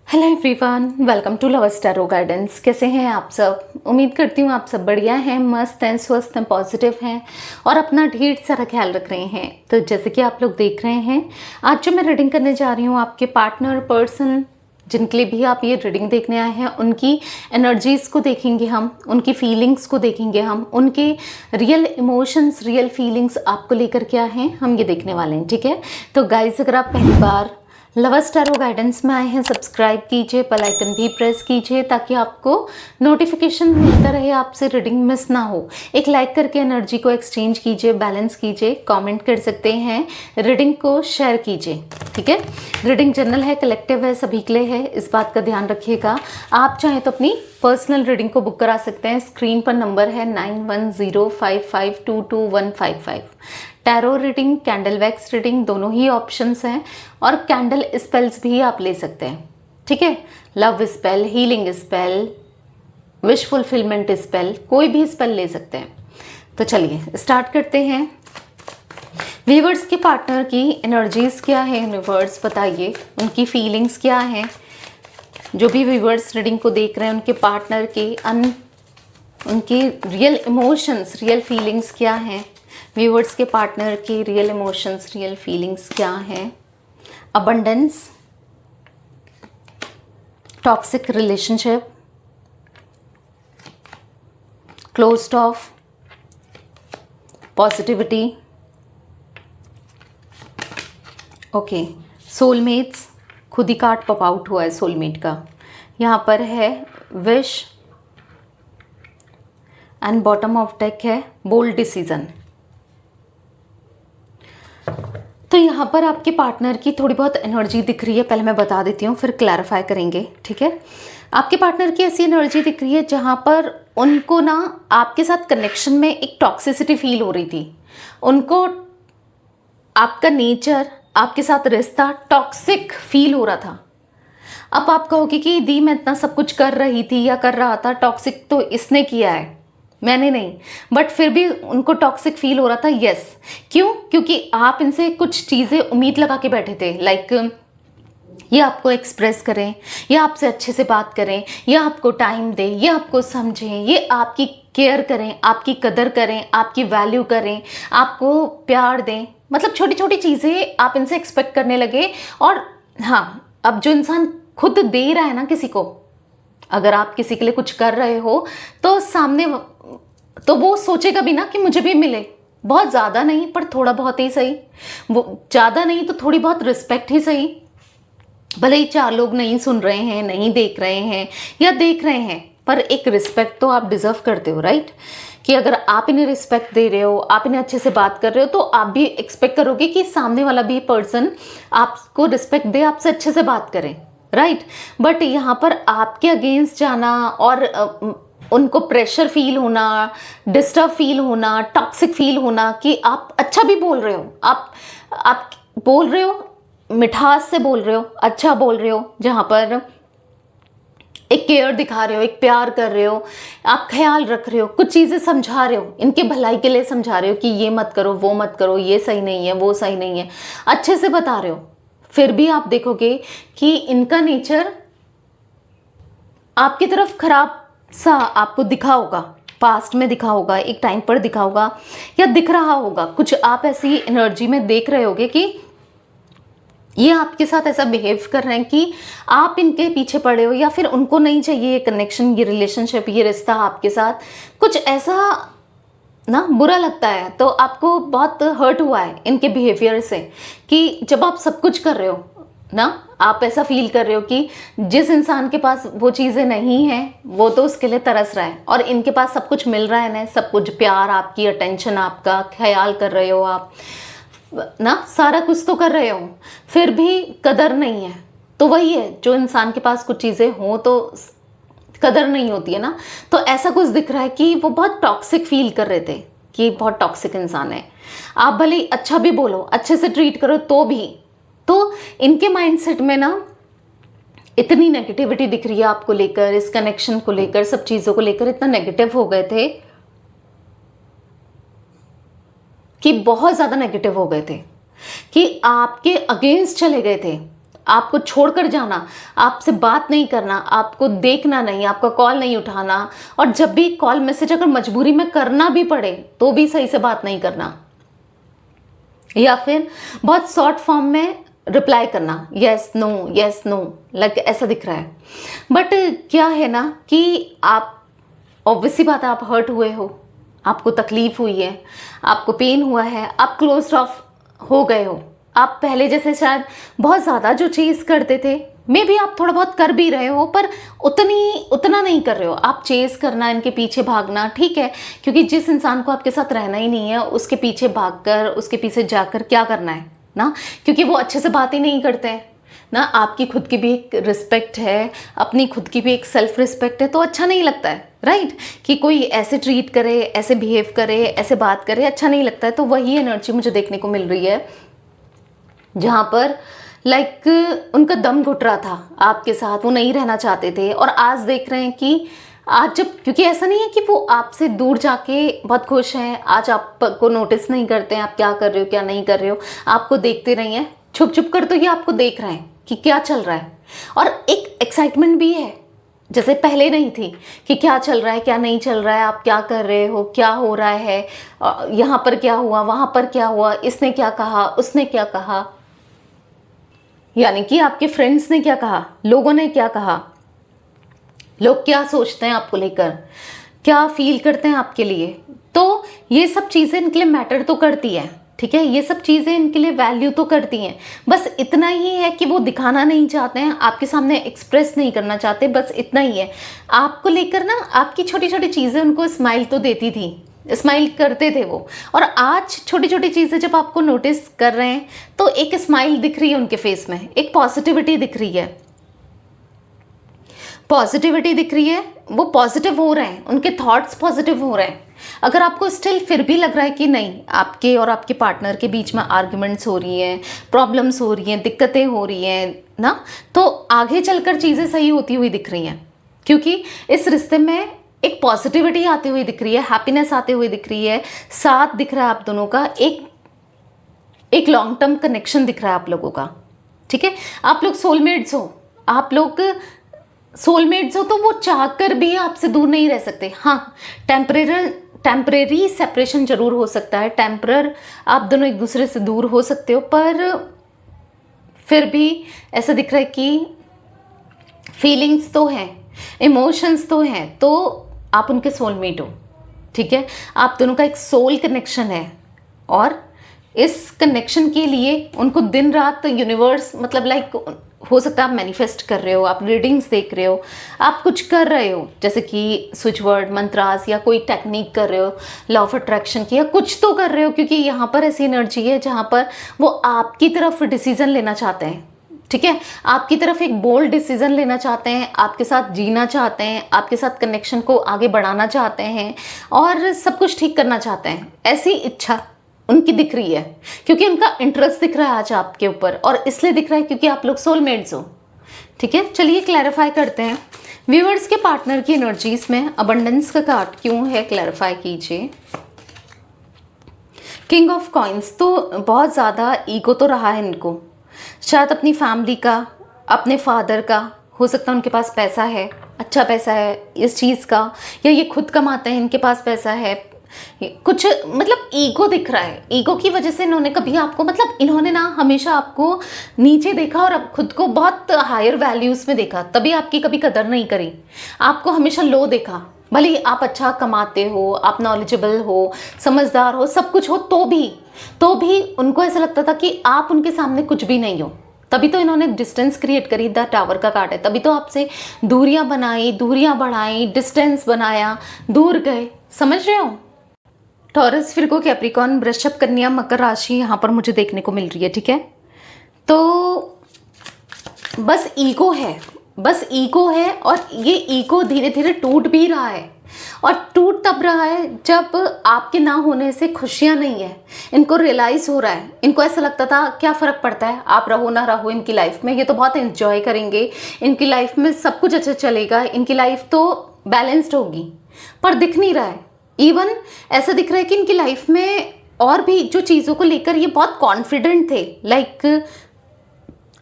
Hello everyone, welcome to lovers tarot guidance. कैसे हैं आप सब? उम्मीद करती हूँ आप सब बढ़िया हैं, मस्त हैं, स्वस्थ हैं, पॉजिटिव हैं और अपना ढेर सारा ख्याल रख रहे हैं। तो जैसे कि आप लोग देख रहे हैं, आज जो मैं रीडिंग करने जा रही हूँ, आपके पार्टनर, पर्सन, जिनके लिए भी आप ये रीडिंग देखने आए हैं, उनकी एनर्जीज़ को देखेंगे हम, उनकी फीलिंग्स को देखेंगे हम, उनके रियल इमोशंस, रियल फीलिंग्स आपको लेकर क्या हैं, हम ये देखने वाले हैं। ठीक है, तो गाइस, अगर आप पहली बार लवर्स टैरो गाइडेंस में आए हैं, सब्सक्राइब कीजिए, बेल आइकन भी प्रेस कीजिए ताकि आपको नोटिफिकेशन मिलता रहे, आपसे रीडिंग मिस ना हो। एक लाइक करके एनर्जी को एक्सचेंज कीजिए, बैलेंस कीजिए, कमेंट कर सकते हैं, रीडिंग को शेयर कीजिए। ठीक है, रीडिंग जनरल है, कलेक्टिव है, सभी के लिए है, इस बात का ध्यान रखिएगा। आप चाहें तो अपनी पर्सनल रीडिंग को बुक करा सकते हैं। स्क्रीन पर नंबर है 9105522155। Tarot reading, candle wax reading दोनों ही ऑप्शंस हैं और कैंडल स्पेल्स भी आप ले सकते हैं। ठीक है, love spell, healing spell, wish fulfilment spell, कोई भी स्पेल ले सकते हैं। तो चलिए स्टार्ट करते हैं। व्यूअर्स के पार्टनर की एनर्जीज क्या है, यूनिवर्स बताइए, उनकी फीलिंग्स क्या हैं। जो भी व्यूअर्स रीडिंग को देख रहे हैं, उनके पार्टनर की उनकी रियल इमोशंस, रियल फीलिंग्स क्या हैं। व्यूअर्स के पार्टनर की रियल इमोशंस, रियल फीलिंग्स क्या हैं। Abundance, toxic relationship, closed of, positivity, okay, soulmates, खुद ही कार्ड पॉप आउट हुआ है सोलमेट का। यहाँ पर है wish and bottom of deck है बोल्ड डिसीजन। तो यहाँ पर आपके पार्टनर की थोड़ी बहुत एनर्जी दिख रही है, पहले मैं बता देती हूँ फिर क्लैरिफाई करेंगे। ठीक है, आपके पार्टनर की ऐसी एनर्जी दिख रही है जहाँ पर उनको ना आपके साथ कनेक्शन में एक टॉक्सिसिटी फील हो रही थी। उनको आपका नेचर, आपके साथ रिश्ता टॉक्सिक फील हो रहा था। अब आप कहोगे कि दी मैं इतना सब कुछ कर रही थी या कर रहा था, टॉक्सिक तो इसने किया है, मैंने नहीं, बट फिर भी उनको टॉक्सिक फील हो रहा था। यस, क्यों? क्योंकि आप इनसे कुछ चीज़ें उम्मीद लगा के बैठे थे, लाइक ये आपको एक्सप्रेस करें, या आपसे अच्छे से बात करें, या आपको टाइम दें, या आपको समझें, ये आपकी केयर करें, आपकी कदर करें, आपकी वैल्यू करें, आपको प्यार दें। मतलब छोटी छोटी चीज़ें आप इनसे एक्सपेक्ट करने लगे। और हाँ, अब जो इंसान खुद दे रहा है ना किसी को, अगर आप किसी के लिए कुछ कर रहे हो तो सामने तो वो सोचेगा भी ना कि मुझे भी मिले, बहुत ज़्यादा नहीं पर थोड़ा बहुत ही सही, वो ज़्यादा नहीं तो थोड़ी बहुत रिस्पेक्ट ही सही। भले ही 4 लोग नहीं सुन रहे हैं, नहीं देख रहे हैं या देख रहे हैं, पर एक रिस्पेक्ट तो आप डिजर्व करते हो, राइट? कि अगर आप इन्हें रिस्पेक्ट दे रहे हो, आप इन्हें अच्छे से बात कर रहे हो, तो आप भी एक्सपेक्ट करोगे कि सामने वाला भी पर्सन आपको रिस्पेक्ट दे, आपसे अच्छे से बात करें, राइट? बट यहाँ पर आपके अगेंस्ट जाना और उनको प्रेशर फील होना, डिस्टर्ब फील होना, टॉक्सिक फील होना कि आप अच्छा भी बोल रहे हो, आप बोल रहे हो, मिठास से बोल रहे हो, अच्छा बोल रहे हो, जहाँ पर एक केयर दिखा रहे हो, एक प्यार कर रहे हो, आप ख्याल रख रहे हो, कुछ चीज़ें समझा रहे हो, इनके भलाई के लिए समझा रहे हो कि ये मत करो, वो मत करो, ये सही नहीं है, वो सही नहीं है, अच्छे से बता रहे हो। फिर भी आप देखोगे कि इनका नेचर आपकी तरफ खराब सा आपको दिखा होगा, पास्ट में दिखा होगा, एक टाइम पर दिखा होगा या दिख रहा होगा। कुछ आप ऐसी एनर्जी में देख रहे होगे कि ये आपके साथ ऐसा बिहेव कर रहे हैं कि आप इनके पीछे पड़े हो, या फिर उनको नहीं चाहिए ये कनेक्शन, ये रिलेशनशिप, ये रिश्ता आपके साथ, कुछ ऐसा ना बुरा लगता है। तो आपको बहुत हर्ट हुआ है इनके बिहेवियर से कि जब आप सब कुछ कर रहे हो ना, आप ऐसा फील कर रहे हो कि जिस इंसान के पास वो चीज़ें नहीं हैं वो तो उसके लिए तरस रहा है, और इनके पास सब कुछ मिल रहा है ना, सब कुछ, प्यार, आपकी अटेंशन, आपका ख्याल कर रहे हो आप ना, सारा कुछ तो कर रहे हो, फिर भी कदर नहीं है। तो वही है, जो इंसान के पास कुछ चीज़ें हो तो कदर नहीं होती है ना। तो ऐसा कुछ दिख रहा है कि वो बहुत टॉक्सिक फील कर रहे थे कि बहुत टॉक्सिक इंसान है। आप भले ही अच्छा भी बोलो, अच्छे से ट्रीट करो, तो इनके माइंडसेट में ना इतनी नेगेटिविटी दिख रही है आपको लेकर, इस कनेक्शन को लेकर, सब चीज़ों को लेकर इतना नेगेटिव हो गए थे कि बहुत ज़्यादा नेगेटिव हो गए थे कि आपके अगेंस्ट चले गए थे। आपको छोड़कर जाना, आपसे बात नहीं करना, आपको देखना नहीं, आपका कॉल नहीं उठाना, और जब भी कॉल मैसेज अगर मजबूरी में करना भी पड़े तो भी सही से बात नहीं करना, या फिर बहुत शॉर्ट फॉर्म में रिप्लाई करना, यस नो, लाइक ऐसा दिख रहा है। बट क्या है ना कि आप, ऑब्वियसली बात है, आप हर्ट हुए हो, आपको तकलीफ हुई है, आपको पेन हुआ है, आप क्लोज्ड ऑफ हो गए हो। आप पहले जैसे शायद बहुत ज़्यादा जो चेज़ करते थे, मे भी आप थोड़ा बहुत कर भी रहे हो, पर उतना नहीं कर रहे हो। आप चेज़ करना, इनके पीछे भागना ठीक है, क्योंकि जिस इंसान को आपके साथ रहना ही नहीं है उसके पीछे भागकर, उसके पीछे जाकर क्या करना है ना, क्योंकि वो अच्छे से बात ही नहीं करते हैं ना। आपकी खुद की भी एक रिस्पेक्ट है, अपनी खुद की भी एक सेल्फ रिस्पेक्ट है, तो अच्छा नहीं लगता है राइट, कि कोई ऐसे ट्रीट करे, ऐसे बिहेव करे, ऐसे बात करे, अच्छा नहीं लगता है। तो वही एनर्जी मुझे देखने को मिल रही है जहाँ पर लाइक उनका दम घुट रहा था आपके साथ, वो नहीं रहना चाहते थे, और आज देख रहे हैं कि आज जब, क्योंकि ऐसा नहीं है कि वो आपसे दूर जाके बहुत खुश हैं, आज आपको नोटिस नहीं करते हैं आप क्या कर रहे हो क्या नहीं कर रहे हो, आपको देखते नहीं हैं, छुप छुप कर तो ये आपको देख रहे हैं कि क्या चल रहा है। और एक एक्साइटमेंट भी है जैसे पहले नहीं थी कि क्या चल रहा है क्या नहीं चल रहा है, आप क्या कर रहे हो, क्या हो रहा है, यहाँ पर क्या हुआ, वहाँ पर क्या हुआ, इसने क्या कहा, उसने क्या कहा, यानी कि आपके फ्रेंड्स ने क्या कहा, लोगों ने क्या कहा, लोग क्या सोचते हैं आपको लेकर, क्या फील करते हैं आपके लिए। तो ये सब चीज़ें इनके लिए मैटर तो करती है, ठीक है, ये सब चीज़ें इनके लिए वैल्यू तो करती हैं। बस इतना ही है कि वो दिखाना नहीं चाहते हैं, आपके सामने एक्सप्रेस नहीं करना चाहते, बस इतना ही है। आपको लेकर ना आपकी छोटी छोटी चीज़ें उनको स्माइल तो देती थी, स्माइल करते थे वो, और आज छोटी छोटी चीज़ें जब आपको नोटिस कर रहे हैं तो एक स्माइल दिख रही है उनके फेस में, एक पॉजिटिविटी दिख रही है, पॉजिटिविटी दिख रही है, वो पॉजिटिव हो रहे हैं, उनके थॉट्स पॉजिटिव हो रहे हैं। अगर आपको स्टिल फिर भी लग रहा है कि नहीं, आपके और आपके पार्टनर के बीच में आर्ग्यूमेंट्स हो रही हैं, प्रॉब्लम्स हो रही हैं, दिक्कतें हो रही हैं ना, तो आगे चलकर चीज़ें सही होती हुई दिख रही हैं, क्योंकि इस रिश्ते में एक पॉजिटिविटी आती हुई दिख रही है, हैप्पीनेस आती हुई दिख रही है, साथ दिख रहा है आप दोनों का, एक लॉन्ग टर्म कनेक्शन दिख रहा है आप लोगों का, ठीक है। आप लोग सोलमेट्स हो, आप लोग सोलमेट्स हो, तो वो चाहकर भी आपसे दूर नहीं रह सकते। हाँ, टेम्परेरी सेपरेशन जरूर हो सकता है, टेम्परर आप दोनों एक दूसरे से दूर हो सकते हो, पर फिर भी ऐसा दिख रहा है कि फीलिंग्स तो हैं, इमोशंस तो हैं, तो आप उनके सोलमेट हो, ठीक है। आप दोनों का एक सोल कनेक्शन है, और इस कनेक्शन के लिए उनको दिन रात यूनिवर्स, मतलब लाइक हो सकता है आप मैनिफेस्ट कर रहे हो, आप रीडिंग्स देख रहे हो, आप कुछ कर रहे हो, जैसे कि स्विच वर्ड, मंत्रास, या कोई टेक्निक कर रहे हो लॉ ऑफ अट्रैक्शन की, या कुछ तो कर रहे हो, क्योंकि यहाँ पर ऐसी एनर्जी है जहाँ पर वो आपकी तरफ डिसीजन लेना चाहते हैं, ठीक है, आपकी तरफ एक बोल्ड डिसीजन लेना चाहते हैं, आपके साथ जीना चाहते हैं, आपके साथ कनेक्शन को आगे बढ़ाना चाहते हैं, और सब कुछ ठीक करना चाहते हैं, ऐसी इच्छा उनकी दिख रही है, क्योंकि उनका इंटरेस्ट दिख रहा है आज आपके ऊपर, और इसलिए दिख रहा है क्योंकि आप लोग सोलमेट्स हो, ठीक है। चलिए क्लैरिफाई करते हैं व्यूअर्स के पार्टनर की एनर्जीज में अबंडेंस का कार्ड क्यों है, क्लैरिफाई कीजिए। किंग ऑफ कॉइन्स, तो बहुत ज़्यादा ईगो तो रहा है इनको, शायद अपनी फैमिली का, अपने फादर का, हो सकता है उनके पास पैसा है, अच्छा पैसा है इस चीज़ का, या ये खुद कमाते हैं, इनके पास पैसा है, कुछ मतलब ईगो दिख रहा है। ईगो की वजह से इन्होंने कभी आपको, मतलब इन्होंने ना हमेशा आपको नीचे देखा और अब खुद को बहुत हायर वैल्यूज़ में देखा, तभी आपकी कभी कदर नहीं करी, आपको हमेशा लो देखा। भले ही आप अच्छा कमाते हो, आप नॉलेजेबल हो, समझदार हो, सब कुछ हो, तो भी उनको ऐसा लगता था कि आप उनके सामने कुछ भी नहीं हो, तभी तो इन्होंने डिस्टेंस क्रिएट करी, द टावर का कार्ड है, तभी तो आपसे दूरियां बनाई, दूरियां बढ़ाई, डिस्टेंस बनाया, दूर गए, समझ रहे हो। टॉरस, फिरगो, कैप्रिकॉर्न, वृषभ, कन्या, मकर राशि यहाँ पर मुझे देखने को मिल रही है, ठीक है। तो बस ईगो है, और ये ईगो धीरे धीरे टूट भी रहा है, और टूट तब रहा है जब आपके ना होने से खुशियाँ नहीं है, इनको रियलाइज़ हो रहा है, इनको ऐसा लगता था क्या फ़र्क पड़ता है आप रहो ना रहो इनकी लाइफ में, ये तो बहुत एंजॉय करेंगे, इनकी लाइफ में सब कुछ अच्छा चलेगा, इनकी लाइफ तो बैलेंस्ड होगी, पर दिख नहीं रहा है। इवन ऐसा दिख रहा है कि इनकी लाइफ में और भी जो चीज़ों को लेकर ये बहुत कॉन्फिडेंट थे, लाइक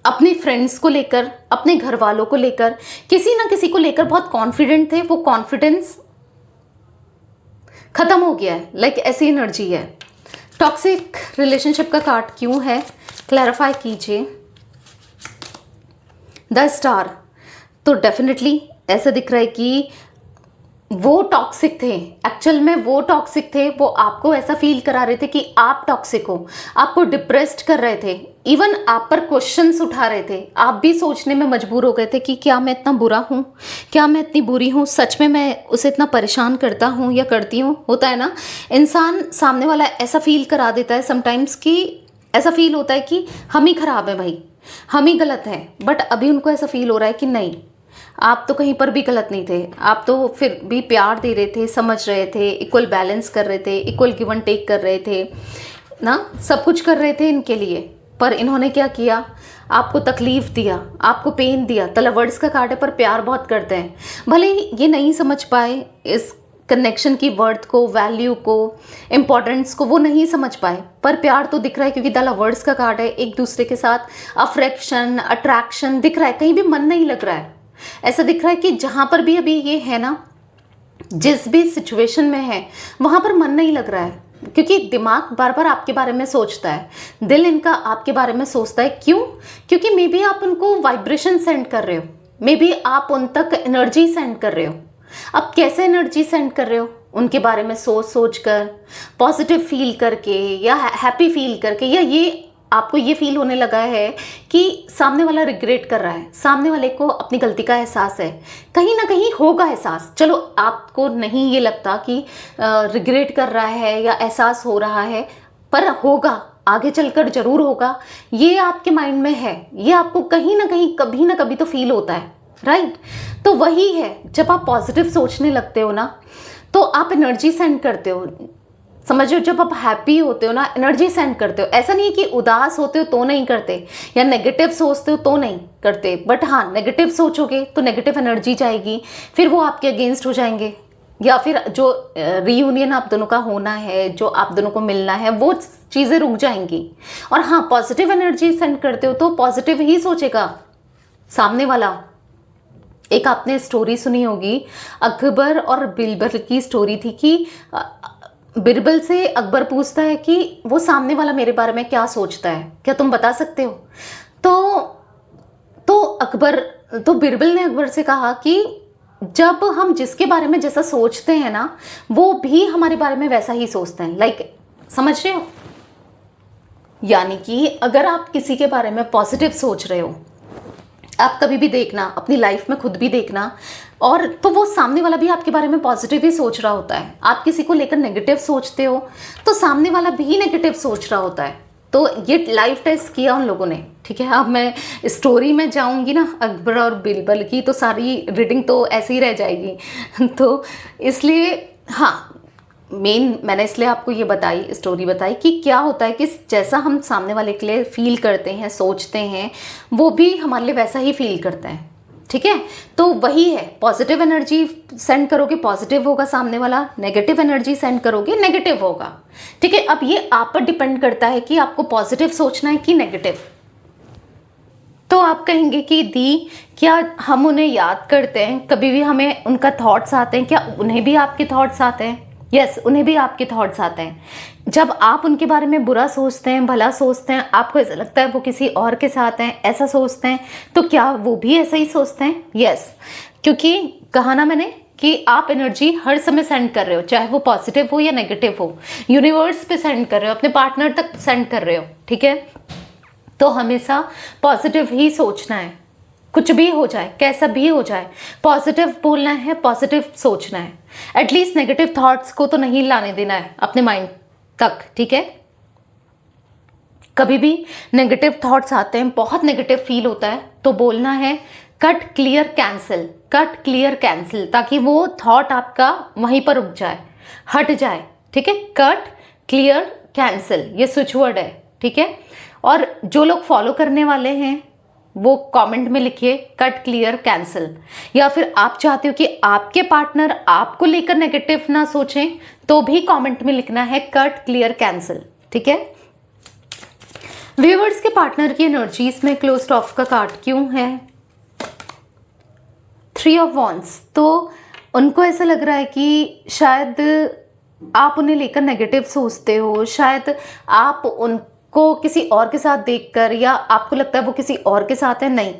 अपने फ्रेंड्स को लेकर, अपने घर वालों को लेकर, किसी ना किसी को लेकर बहुत कॉन्फिडेंट थे, वो कॉन्फिडेंस खत्म हो गया है। लाइक ऐसी एनर्जी है। टॉक्सिक रिलेशनशिप का कार्ड क्यों है, क्लैरिफाई कीजिए। द स्टार, तो डेफिनेटली ऐसा दिख रहा है कि वो टॉक्सिक थे, एक्चुअल में वो टॉक्सिक थे, वो आपको ऐसा फील करा रहे थे कि आप टॉक्सिक हो, आपको डिप्रेस्ड कर रहे थे, इवन आप पर क्वेश्चंस उठा रहे थे, आप भी सोचने में मजबूर हो गए थे कि क्या मैं इतना बुरा हूँ, क्या मैं इतनी बुरी हूँ, सच में मैं उसे इतना परेशान करता हूँ या करती हूँ। होता है ना, इंसान सामने वाला ऐसा फील करा देता है समटाइम्स कि ऐसा फील होता है कि हम ही खराब है भाई, हम ही गलत हैं, बट अभी उनको ऐसा फील हो रहा है कि नहीं, आप तो कहीं पर भी गलत नहीं थे, आप तो फिर भी प्यार दे रहे थे, समझ रहे थे, इक्वल बैलेंस कर रहे थे, इक्वल गिव एंड टेक कर रहे थे ना, सब कुछ कर रहे थे इनके लिए। पर इन्होंने क्या किया, आपको तकलीफ दिया, आपको पेन दिया। द लवर्स का कार्ड है, पर प्यार बहुत करते हैं। भले ही ये नहीं समझ पाए इस कनेक्शन की वर्थ को, वैल्यू को, इम्पोर्टेंस को, वो नहीं समझ पाए, पर प्यार तो दिख रहा है क्योंकि द लवर्स का कार्ड है। एक दूसरे के साथ अफ्रेक्शन, अट्रैक्शन दिख रहा है, कहीं भी मन नहीं लग रहा है। ऐसा दिख रहा है कि जहाँ पर भी अभी ये है ना, जिस भी सिचुएशन में है वहाँ पर मन नहीं लग रहा है, क्योंकि दिमाग बार बार आपके बारे में सोचता है, दिल इनका आपके बारे में सोचता है। क्यों? क्योंकि मे बी आप उनको वाइब्रेशन सेंड कर रहे हो, मे बी आप उन तक एनर्जी सेंड कर रहे हो। अब कैसे एनर्जी सेंड कर रहे हो? उनके बारे में सोच सोच कर, पॉजिटिव फील करके या हैप्पी फील करके, या ये आपको ये फील होने लगा है कि सामने वाला रिग्रेट कर रहा है, सामने वाले को अपनी गलती का एहसास है, कहीं ना कहीं होगा एहसास। चलो आपको नहीं ये लगता कि रिग्रेट कर रहा है या एहसास हो रहा है, पर होगा, आगे चलकर जरूर होगा, ये आपके माइंड में है, ये आपको कहीं ना कहीं कभी ना कभी तो फील होता है, राइट। तो वही है, जब आप पॉजिटिव सोचने लगते हो ना, तो आप एनर्जी सेंड करते हो। समझो, जब आप हैप्पी होते हो ना, एनर्जी सेंड करते हो। ऐसा नहीं है कि उदास होते हो तो नहीं करते, या नेगेटिव सोचते हो तो नहीं करते, बट हाँ, नेगेटिव सोचोगे तो नेगेटिव एनर्जी जाएगी, फिर वो आपके अगेंस्ट हो जाएंगे, या फिर जो रीयूनियन आप दोनों का होना है, जो आप दोनों को मिलना है, वो चीज़ें रुक जाएंगी। और हाँ, पॉजिटिव एनर्जी सेंड करते हो तो पॉजिटिव ही सोचेगा सामने वाला। एक आपने स्टोरी सुनी होगी, अकबर और बिरबल की स्टोरी थी कि बिरबल से अकबर पूछता है कि वो सामने वाला मेरे बारे में क्या सोचता है, क्या तुम बता सकते हो? तो बिरबल ने अकबर से कहा कि जब हम जिसके बारे में जैसा सोचते हैं ना, वो भी हमारे बारे में वैसा ही सोचते हैं। लाइक, समझ रहे हो? यानी कि अगर आप किसी के बारे में पॉजिटिव सोच रहे हो, आप कभी भी देखना, अपनी लाइफ में खुद भी देखना, और तो वो सामने वाला भी आपके बारे में पॉजिटिव ही सोच रहा होता है। आप किसी को लेकर नेगेटिव सोचते हो तो सामने वाला भी नेगेटिव सोच रहा होता है। तो ये लाइफ टेस्ट किया उन लोगों ने, ठीक है। अब मैं स्टोरी में जाऊंगी ना अकबर और बिरबल की, तो सारी रीडिंग तो ऐसे ही रह जाएगी। तो इसलिए हाँ, मेन मैंने इसलिए आपको ये बताई, स्टोरी बताई कि क्या होता है कि जैसा हम सामने वाले के लिए फील करते हैं, सोचते हैं, वो भी हमारे लिए वैसा ही फील करता है, ठीक है। तो वही है, पॉजिटिव एनर्जी सेंड करोगे पॉजिटिव होगा सामने वाला, नेगेटिव एनर्जी सेंड करोगे नेगेटिव होगा, ठीक है। अब ये आप पर डिपेंड करता है कि आपको पॉजिटिव सोचना है कि नेगेटिव। तो आप कहेंगे कि दी, क्या हम उन्हें याद करते हैं, कभी भी हमें उनका थॉट्स आते हैं, क्या उन्हें भी आपके थॉट्स आते हैं? यस, उन्हें भी आपके थॉट्स आते हैं। जब आप उनके बारे में बुरा सोचते हैं, भला सोचते हैं, आपको ऐसा लगता है वो किसी और के साथ हैं, ऐसा सोचते हैं, तो क्या वो भी ऐसा ही सोचते हैं? यस, क्योंकि कहा ना मैंने कि आप एनर्जी हर समय सेंड कर रहे हो, चाहे वो पॉजिटिव हो या नेगेटिव हो, यूनिवर्स पे सेंड कर रहे हो, अपने पार्टनर तक सेंड कर रहे हो, ठीक है। तो हमेशा पॉजिटिव ही सोचना है, कुछ भी हो जाए, कैसा भी हो जाए, पॉजिटिव बोलना है, पॉजिटिव सोचना है। एटलीस्ट नेगेटिव थॉट्स को तो नहीं लाने देना है अपने माइंड तक, ठीक है। कभी भी नेगेटिव थॉट्स आते हैं, बहुत नेगेटिव फील होता है, तो बोलना है cut clear cancel, cut clear cancel, ताकि वो थॉट आपका वहीं पर रुक जाए, हट जाए, ठीक है। कट क्लियर कैंसिल, ये स्विच वर्ड है, ठीक है। और जो लोग फॉलो करने वाले हैं वो कमेंट में लिखिए कट क्लियर कैंसिल। या फिर आप चाहते हो कि आपके पार्टनर आपको लेकर नेगेटिव ना सोचें, तो भी कमेंट में लिखना है कट क्लियर कैंसिल, ठीक है। व्यूअर्स के पार्टनर की एनर्जीज में क्लोज्ड ऑफ का कार्ड क्यों है? 3 ऑफ वॉन्ड्स। तो उनको ऐसा लग रहा है कि शायद आप उन्हें लेकर नेगेटिव सोचते हो, शायद आप उनको किसी और के साथ देखकर, या आपको लगता है वो किसी और के साथ है। नहीं,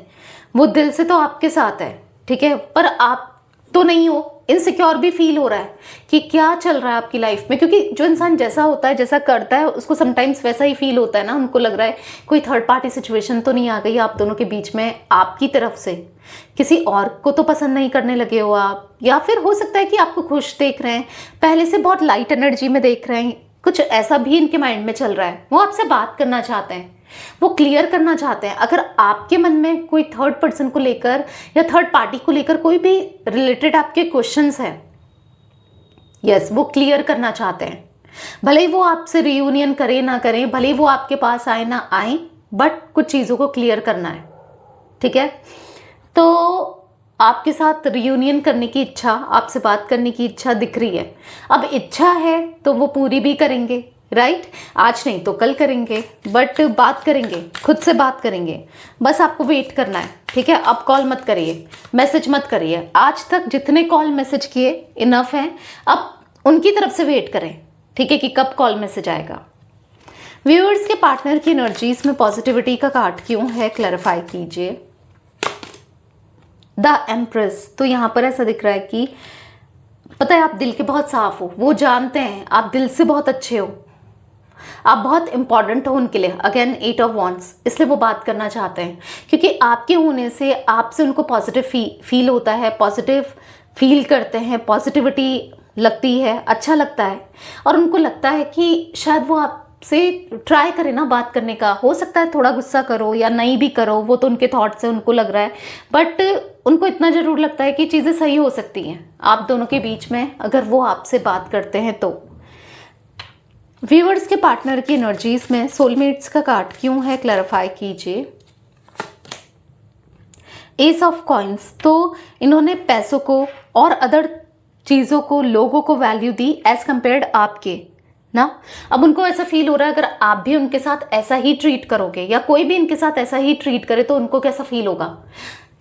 वो दिल से तो आपके साथ है, ठीक है, पर आप तो नहीं हो। इनसिक्योर भी फील हो रहा है कि क्या चल रहा है आपकी लाइफ में, क्योंकि जो इंसान जैसा होता है, जैसा करता है, उसको समटाइम्स वैसा ही फील होता है ना। उनको लग रहा है कोई थर्ड पार्टी सिचुएशन तो नहीं आ गई आप दोनों के बीच में, आपकी तरफ से किसी और को तो पसंद नहीं करने लगे हो आप, या फिर हो सकता है कि आपको खुश देख रहे हैं, पहले से बहुत लाइट एनर्जी में देख रहे हैं। कुछ ऐसा भी इनके माइंड में चल रहा है, वो आपसे बात करना चाहते हैं, वो क्लियर करना चाहते हैं। अगर आपके मन में कोई थर्ड पर्सन को लेकर या थर्ड पार्टी को लेकर कोई भी रिलेटेड आपके क्वेश्चंस हैं, यस, वो क्लियर करना चाहते हैं। भले ही वो आपसे रियूनियन करे ना करें, भले ही वो आपके पास आए ना आए, बट कुछ चीज़ों को क्लियर करना है, ठीक है। तो आपके साथ रियूनियन करने की इच्छा, आपसे बात करने की इच्छा दिख रही है। अब इच्छा है तो वो पूरी भी करेंगे, राइट? आज नहीं तो कल करेंगे, बट बात करेंगे, खुद से बात करेंगे। बस आपको वेट करना है, ठीक है। अब कॉल मत करिए, मैसेज मत करिए। आज तक जितने कॉल मैसेज किए इनफ है, अब उनकी तरफ से वेट करें, ठीक है, कि कब कॉल मैसेज आएगा। व्यूअर्स के पार्टनर की एनर्जीज में पॉजिटिविटी का कार्ड क्यों है? क्लैरिफाई कीजिए। The empress. तो यहाँ पर ऐसा दिख रहा है कि पता है आप दिल के बहुत साफ हो, वो जानते हैं आप दिल से बहुत अच्छे हो, आप बहुत इंपॉर्टेंट हो उनके लिए। अगेन 8 ऑफ वॉन्ड्स, इसलिए वो बात करना चाहते हैं, क्योंकि आपके होने से आपसे उनको पॉजिटिव फील होता है, पॉजिटिव फील करते हैं, पॉजिटिविटी लगती है, अच्छा लगता है। और उनको लगता है कि शायद वो आपसे ट्राई करें ना बात करने का। हो सकता है थोड़ा गुस्सा करो या नहीं भी करो, वो तो उनके थॉट्स है, उनको लग रहा है, बट उनको इतना ज़रूर लगता है कि चीज़ें सही हो सकती हैं आप दोनों के बीच में, अगर वो आपसे बात करते हैं तो। व्यूअर्स के पार्टनर की एनर्जीज में सोलमेट्स का कार्ड क्यों है? क्लैरिफाई कीजिए। S of coins. तो इन्होंने पैसों को और अदर चीज़ों को, लोगों को वैल्यू दी एज कंपेयर्ड आपके ना। अब उनको ऐसा फील हो रहा है अगर आप भी उनके साथ ऐसा ही ट्रीट करोगे, या कोई भी इनके साथ ऐसा ही ट्रीट करे, तो उनको कैसा फील होगा।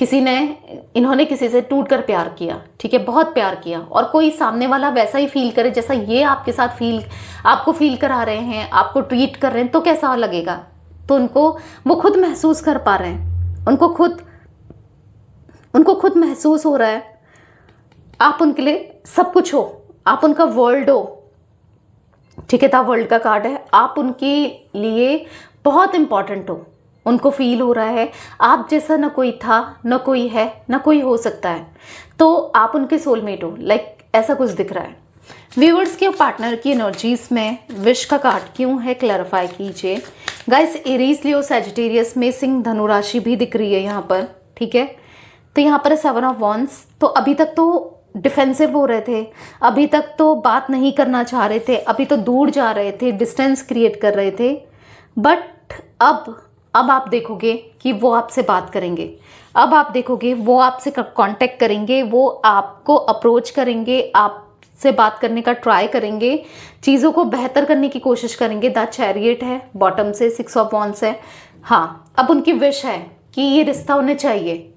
इन्होंने किसी से टूट कर प्यार किया, ठीक है, बहुत प्यार किया, और कोई सामने वाला वैसा ही फील करे जैसा ये आपके साथ आपको फील करा रहे हैं, आपको ट्रीट कर रहे हैं, तो कैसा लगेगा। तो वो खुद महसूस कर पा रहे हैं, उनको खुद महसूस हो रहा है आप उनके लिए सब कुछ हो, आप उनका वर्ल्ड हो, ठीक है। द वर्ल्ड का कार्ड है, आप उनके लिए बहुत इंपॉर्टेंट हो, उनको फील हो रहा है आप जैसा ना कोई था, ना कोई है, ना कोई हो सकता है, तो आप उनके सोलमेट हो, लाइक ऐसा कुछ दिख रहा है। व्यूअर्स के पार्टनर की एनर्जीज में विश का कार्ड क्यों है? क्लैरिफाई कीजिए। गाइस, एरीज, लियो, सैजिटेरियस में सिंह, धनु राशि भी दिख रही है यहाँ पर, ठीक है। तो यहाँ पर 7 ऑफ वॉन्ड्स। तो अभी तक तो डिफेंसिव हो रहे थे, अभी तक तो बात नहीं करना चाह रहे थे, अभी तो दूर जा रहे थे, डिस्टेंस क्रिएट कर रहे थे, बट अब आप देखोगे कि वो आपसे बात करेंगे। अब आप देखोगे वो आपसे कांटेक्ट करेंगे, वो आपको अप्रोच करेंगे, आपसे बात करने का ट्राई करेंगे, चीज़ों को बेहतर करने की कोशिश करेंगे। द चैरियट है, बॉटम से 6 ऑफ वॉन्ड्स है। हाँ, अब उनकी विश है कि ये रिश्ता उन्हें चाहिए,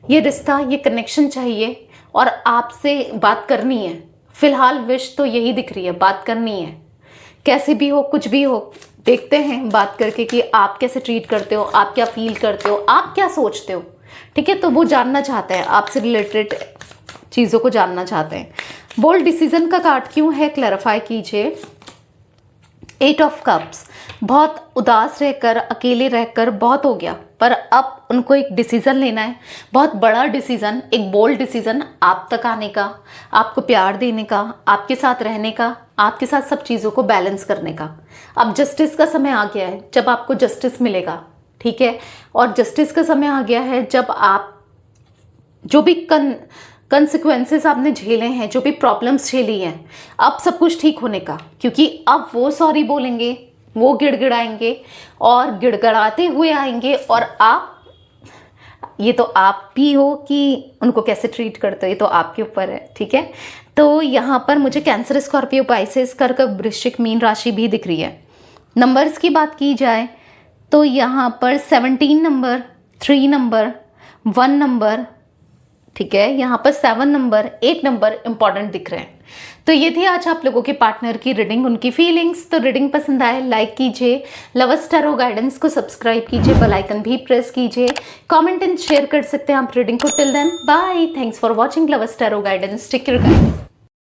ये रिश्ता, ये कनेक्शन चाहिए, और आपसे बात करनी है। फिलहाल विश तो यही दिख रही है, बात करनी है, कैसे भी हो, कुछ भी हो। देखते हैं बात करके कि आप कैसे ट्रीट करते हो, आप क्या फील करते हो, आप क्या सोचते हो, ठीक है। तो वो जानना चाहते हैं, आपसे रिलेटेड चीज़ों को जानना चाहते हैं। बोल्ड डिसीजन का कार्ड क्यों है? क्लैरिफाई कीजिए। 8 ऑफ कप्स। बहुत उदास रहकर, अकेले रहकर बहुत हो गया, पर अब उनको एक डिसीज़न लेना है, बहुत बड़ा डिसीज़न, एक बोल्ड डिसीज़न, आप तक आने का, आपको प्यार देने का, आपके साथ रहने का, आपके साथ सब चीज़ों को बैलेंस करने का। अब जस्टिस का समय आ गया है, जब आपको जस्टिस मिलेगा, ठीक है। और जस्टिस का समय आ गया है जब आप जो भी कंसिक्वेंसेस आपने झेले हैं, जो भी प्रॉब्लम्स झेली हैं, अब सब कुछ ठीक होने का, क्योंकि अब वो सॉरी बोलेंगे, वो गिड़गिड़ाएंगे और गिड़गड़ाते हुए आएंगे, और ये तो आप भी हो कि उनको कैसे ट्रीट करते हो, ये तो आपके ऊपर है, ठीक है। तो यहाँ पर मुझे कैंसर, स्कॉर्पियो, पाइसेस, कर्क, वृश्चिक, मीन राशि भी दिख रही है। नंबर्स की बात की जाए तो यहाँ पर 17 नंबर, 3 नंबर, 1 नंबर, ठीक है, यहाँ पर 7 नंबर, 8 नंबर इंपॉर्टेंट दिख रहे हैं। तो ये थी आज आप लोगों के पार्टनर की रीडिंग, उनकी फीलिंग्स। तो रीडिंग पसंद आए लाइक कीजिए, लवर्स टैरो गाइडेंस को सब्सक्राइब कीजिए, बेल आइकन भी प्रेस कीजिए, कमेंट एंड शेयर कर सकते हैं आप रीडिंग को। Till then bye, thanks for watching lovers tarot guidance, take care guys.